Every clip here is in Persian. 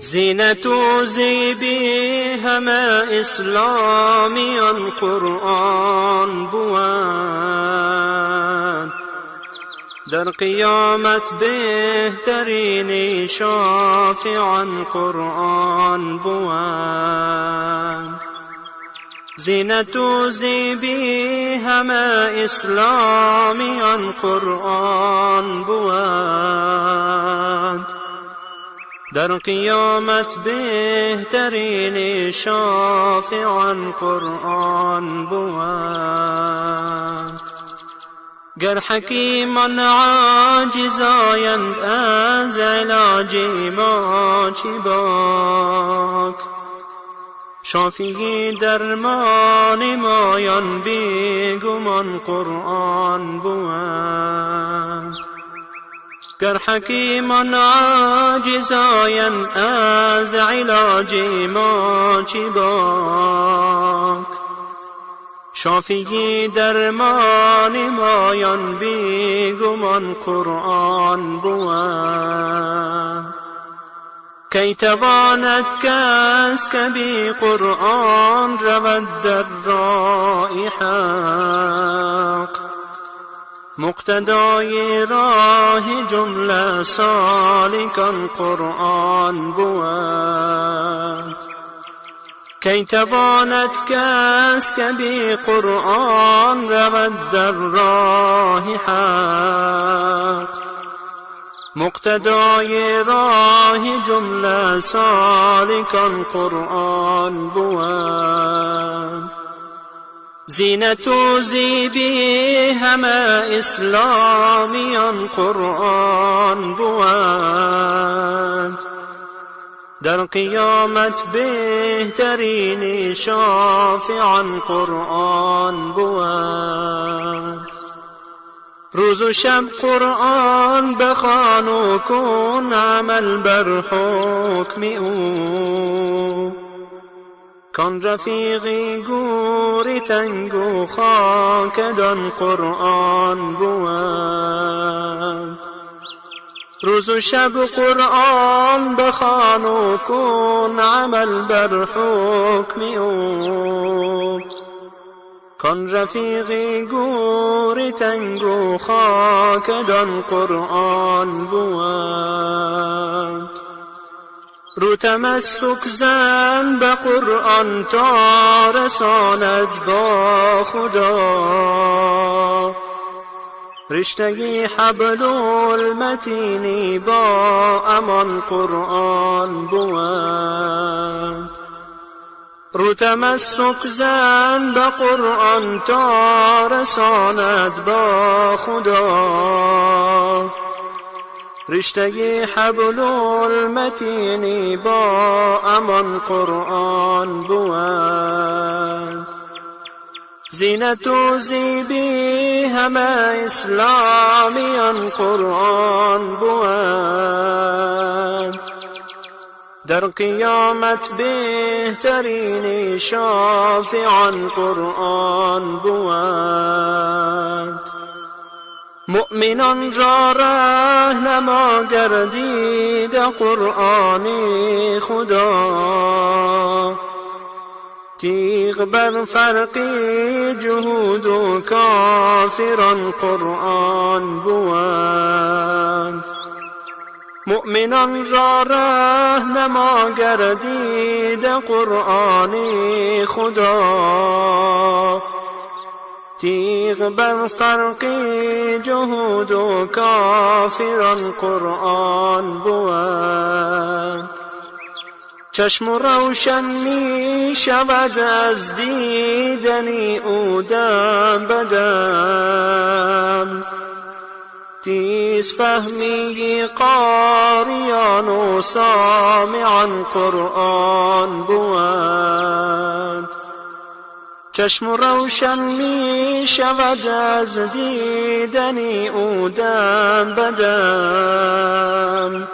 زینت و زیبی همه اسلامیان قرآن بود، در قیامت بهترین شافعان قرآن بود. زینت و زیبی همه اسلامیان قرآن بود، در قیامت بهترین شافعان قرآن بود. گر حکیمان عاجز آیند از علاج ما چی باک، شافی درمان مایان بیگمان قرآن بود. گر حکیمان عاجز آیند از علاج ما چی باک، شافی درمان مایان بیگمان قرآن بود. کی تواند کس که بی قرآن رود در راه حق، مقتدای راه جمله سالکان قرآن بود. کی تواند کس که بی قرآن رود در راه حق، مقتدای راه جمله سالکان قرآن بود. زینت و زیبی همه اسلامیان قرآن بود، در قیامت بهترین شافعان قرآن بود. روز و شب قرآن بخوان و کن عمل بر حکم او، کان رفیقی گوری تنگ و خاکدان قرآن بود. روز و شب قرآن بخوان و کن عمل بر حکم او، کان رفیقی گوری تنگ و خاکدان قرآن بود. رو تمسک زن به قرآن تا رساند با خدا، رشته حبل المتین با امان قرآن بود. رو تمسک زن به قرآن تا رساند با خدا، رشته حبل المتین با امان قرآن بود. زینت و زیبی همه اسلامیان قرآن بود، در قیامت بهترین شافعان قرآن بود. مؤمنان را رهنما گردید قرآن خدا، تیغ بر فرقی جهود و کافران قرآن بود. مؤمنان را رهنما گردید قرآن خدا، تیغ بر فرقی جهود و کافران قرآن بود. چشم روشن می شود از دیدنی او دم بدم، تیز فهمی قاریان و سامعان قرآن بود. چشم روشن می شود از دیدنی او دم بدم،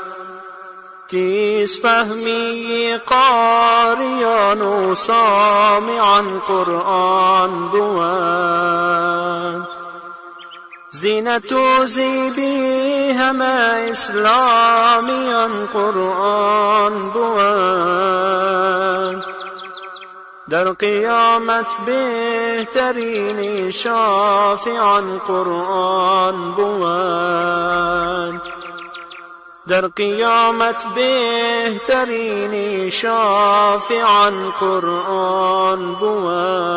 تیز فهمی قاریان و سامعان قرآن بود. زینت و زیبی همه اسلامیان قرآن بود، در قیامت بهترین شافعان قرآن بود. در قیامت بهترین شافعان قرآن بود.